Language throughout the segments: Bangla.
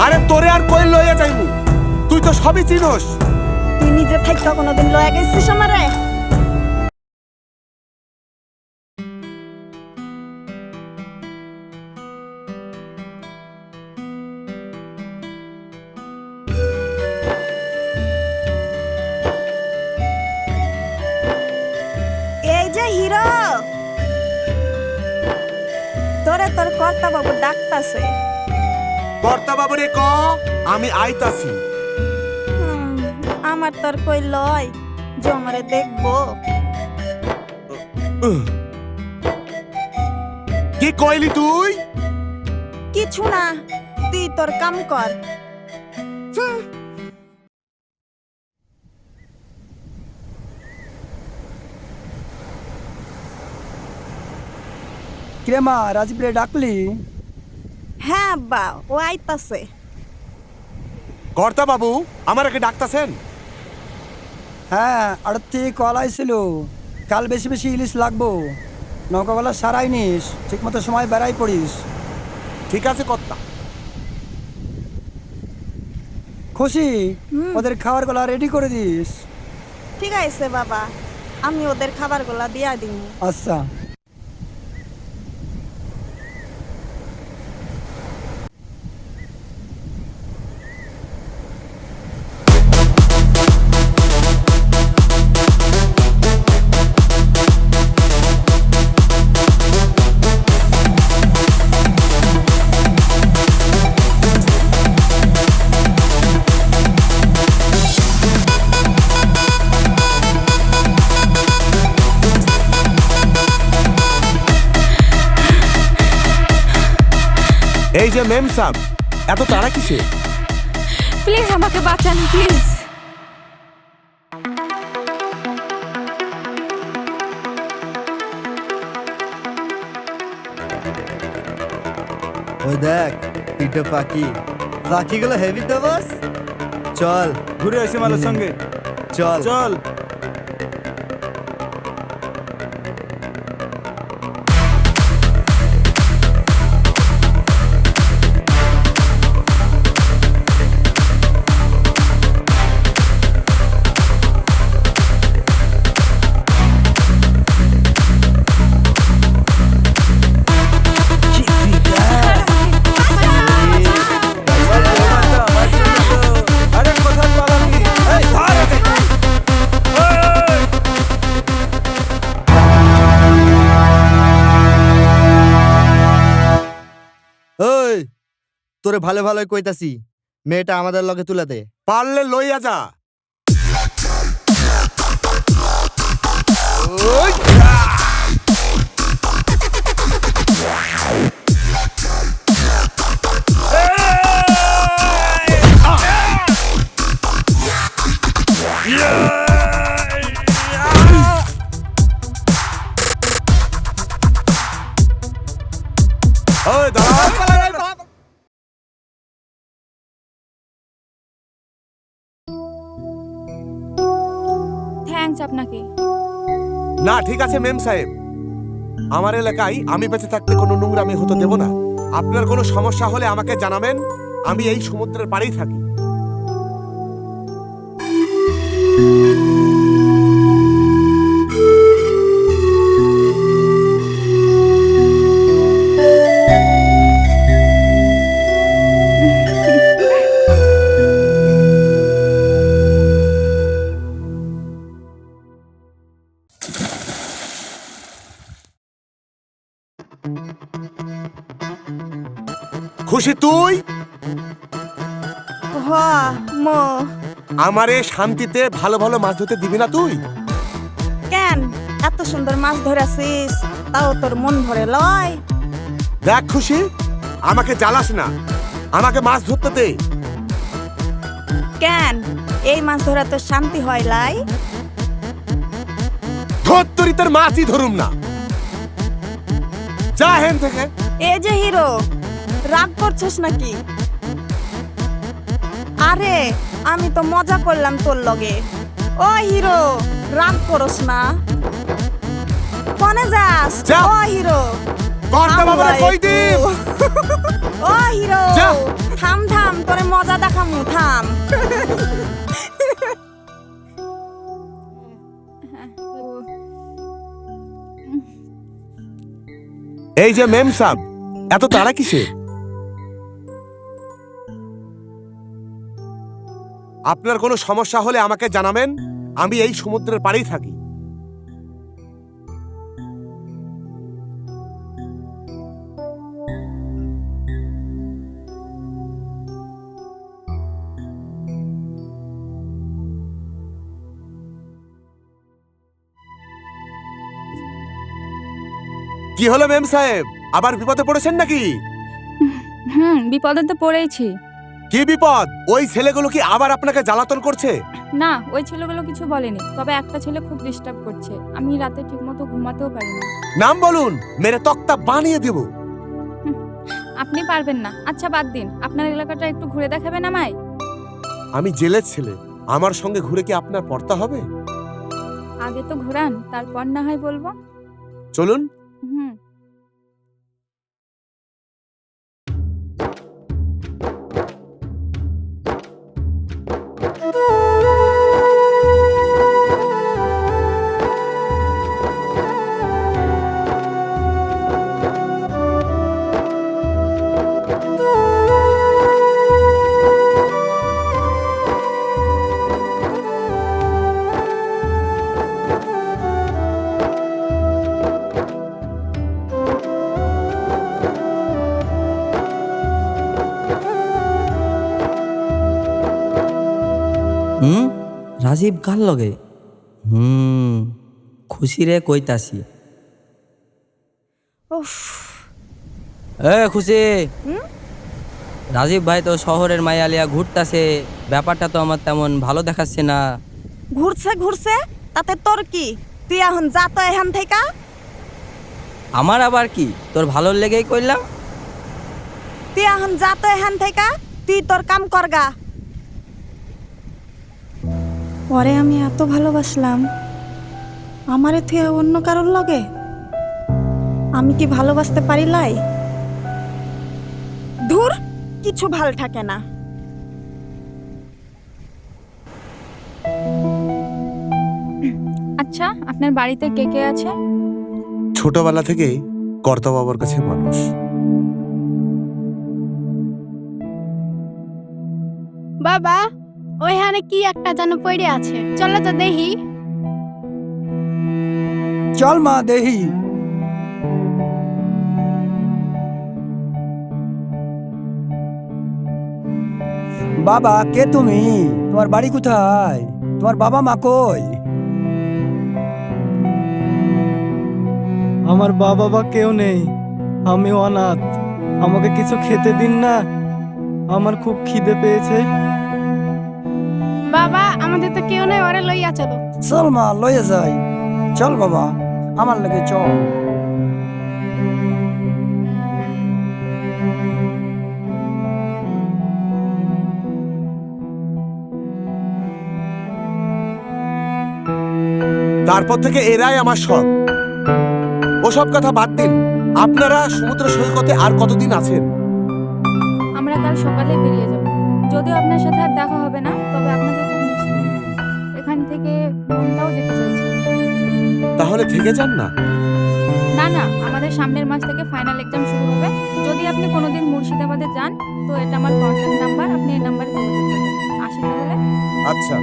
আরে তোরে আর কই লইয়া যাইমু, তুই তো সবই চিনস। তুই নিজে থাইকা কোনোদিন লয়ে গেছিস আমারে? এই যে হিরো, তোরে তোর কর্তা বাবু ডাকতাছে। কর্তা বাবুরে ক আমি আইতাছি। আমার তোর কই লয় যে আমারে দেখবো? কি কইলি তুই? কিছু না, তুই তোর কাম কর। কিরে মা, রাজীবরে ডাকলি? হ্যাঁ আব্বা, ও আইতাছে। কর্তা বাবু আমাকে ডাকতাছেন? হ্যাঁ, আড়ত থেকে কল আইছিল, কাল বেশি বেশি ইলিশ লাগবো, নৌকাবেলা সারাই নিস, ঠিক মতো সময় বেড়াই পড়িস। ঠিক আছে কর্তা। খুশি, ওদের খাবার গুলা রেডি করে দিস। ঠিক আছে বাবা, আমি ওদের খাবারগুলা দিয়া দিই। আচ্ছা। এই যে মেম সাহেব, এত তাড়া কিসে? প্লিজ আমাকে বাঁচান, প্লিজ। ওই দেখ তিনটে পাখি, পাখিগুলো হেভি তো বস। চল ঘুরে আসি মালের সঙ্গে। চল চল। আরে কোথায় পালাবি? এই ধর একে। ওই তোরে ভালো ভালো কইতাছি, মেয়েটা আমাদের লগে তুলে দে। পারলে লইয়া যা। ওই দাঁড়া। থ্যাঙ্কস আপনাকে। না ঠিক আছে মেম সাহেব, আমার এলাকায় আমি বেঁচে থাকতে কোনো নোংরামি হতে দেব না। আপনার কোনো সমস্যা হলে আমাকে জানাবেন, আমি এই সমুদ্রের পাড়েই থাকি। খুশি তুই? হ মো। আমারে শান্তিতে ভালো ভালো মাছ ধরতে দিবি না তুই? কেন এত সুন্দর মাছ ধরেছিস, তাও তোর মন ভরে লয়? দেখ খুশি, আমাকে জ্বালাস না, আমাকে মাছ ধরতে দে। কেন এই মাছ ধরা তোর শান্তি হয় লাই? ধর তোর মাছই ধরুম না, যা হেন থেকে। এই যে হিরো, রাগ করছিস নাকি? আরে আমি তো মজা করলাম তোর লগে। ও হিরো, রাগ করস না। কোনে যাস? যা। ও হিরো, কর্তা বাবারে কই দিম। ও হিরো, যা। থাম থাম, তোর মজা দেখামু থাম। এই যে মেম সাহেব, এত তাড়া কিসে? আপনার কোনো সমস্যা হলে আমাকে জানাবেন, আমি এই সমুদ্রের পাড়েই থাকি। কি হলো মেম সাহেব, আবার বিপদে পড়েছেন নাকি? বিপদে তো পড়েইছি। কি বিপদ? ওই ছেলেগুলো কি আবার আপনাকে জ্বালাতন করছে? না, ওই ছেলেগুলো কিছু বলেনি, তবে একটা ছেলে খুব ডিস্টার্ব করছে। আমি রাতে ঠিকমতো ঘুমাতেও পারি না। নাম বলুন, মেরে তক্তা বানিয়ে দেব। আপনি পারবেন না। আচ্ছা বাদ দিন, আপনার এলাকাটা একটু ঘুরে দেখাবেন আমায়? আমি জেলের ছেলে, আমার সঙ্গে ঘুরে কি আপনার পড়তা হবে? আগে তো ঘুরান, তারপর না হয় বলবো। চলুন। হুম। রাজীব কার লগে? খুশি রে কইতাছি। উফ, খুশি, রাজীব ভাই তো শহরের মায়ালিয়া ঘুরতাছে, ব্যাপারটা তো আমার তেমন ভালো দেখাচ্ছে না। ঘুরছে ঘুরছে, তাতে তোর কি? তুই এখন যা তো এখান থেকে। আমার আবার কি, তোর ভালোর লেগেই কইলাম। তুই এখন যা তো এখান থেকে, তুই তোর কাম করগা। পরে আমি এত ভালোবাসলাম, আমারে তুই অন্য কারোর লগে? আমি কি ভালোবাসতে পারিলাই? দূর, কিছু ভাল থাকে না। আচ্ছা, আপনার বাড়িতে কে কে আছে? ছোটবেলা থেকেই কর্তা বাবার কাছে মানুষ। বাবা, ওইখানে কি একটা যেন পড়ে আছে, চলো তো দেখি। চল মা দেহি। বাবা, কে তুমি? তোমার বাড়ি কোথায়? তোমার বাবা মা কই? আমার বাবা বা কেউ নেই, আমি অনাথ। আমাকে কিছু খেতে দিন না, আমার খুব খিদে পেয়েছে। বাবা, আমাদের তো কেউ নেই, ওরে লইয়া চলো। চল মা, লয়ে যাই। চল বাবা, আমার লগে চল। তারপর থেকে এরাই আমার সব। ওসব কথা বাদ দিন, আপনারা সমুদ্র সৈকতে আর কতদিন আছেন? আমরা কাল সকালে বেরিয়ে যাব। যদিও আপনার সাথে আর দেখা হবে না, তবে আপনাকে খুব মিস করব। এখান থেকে বোনটাও যেতে চাইছে। তাহলে থেকে যান না। না না, আমাদের সামনের মাস থেকে ফাইনাল এক্সাম শুরু হবে। যদি আপনি কোনোদিন মুর্শিদাবাদে যান, তো এটা আমার কন্ট্যাক্ট নাম্বার, আপনি এই নাম্বারে যোগাযোগ করবেন। আসি তাহলে। আচ্ছা।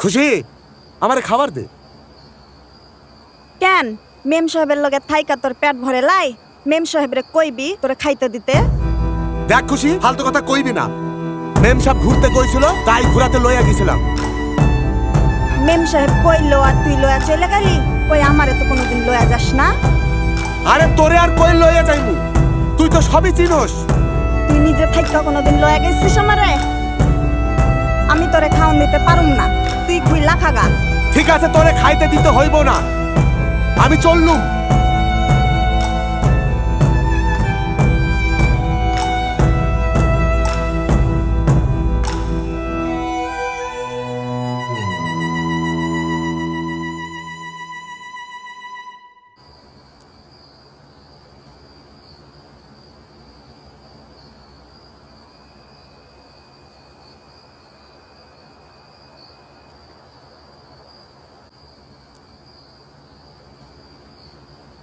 খুশি, আমারে খাবার দে। কেন মেম সাহেবের লগে থাইকা তোর পেট ভরে লাই? মেম সাহেবরে কইবি তোরে খাইতে দিতে। দেখ খুশি, ফালতু কথা কইবি না। মেম সাহেব ঘুরতে কইছিল, তাই ঘুরাতে লইয়া গেছিলাম। মেম সাহেব কইলো আর তুই লয়া চলে গেলি? কই আমারে তো কোনোদিন লয়া যাস না। আরে তোরে আর কই লইয়া যাইমু? তুই তো সবই চিনস। তুই নিজে থাইকা কোনোদিন লয়া গেছিস আমারে? আমি তোরে খাওন দিতে পারুম না, তুই খুইলা খাগা। ঠিক আছে, তোরে খাইতে দিতে হইব না, আমি চললুম।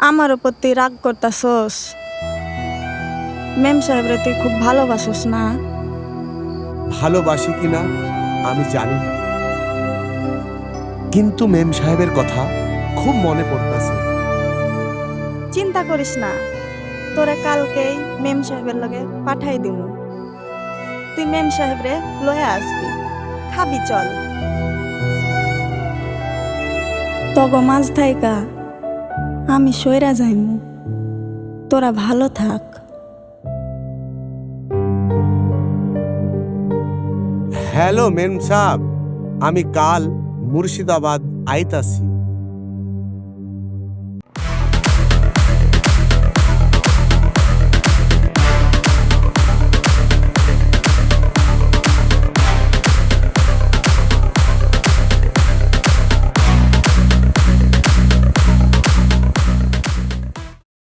আমার উপর তুই রাগ করতাছস? মেম সাহেবরে তুই খুব ভালোবাসস না? ভালোবাসি কিনা আমি জানি না, কিন্তু মেম সাহেবের কথা খুব মনে পড়তেছে। চিন্তা করিস না, তোরে কালকেই মেম সাহেবের লগে পাঠাই দিমু। তুই মেম সাহেবরে লয়ে আসবি, খাবি চল। তগ মাছ থাইকা আমি সইরা যাইমু, তোরা ভালো থাক। হ্যালো মেম সাহেব, আমি কাল মুর্শিদাবাদ আইতাছি।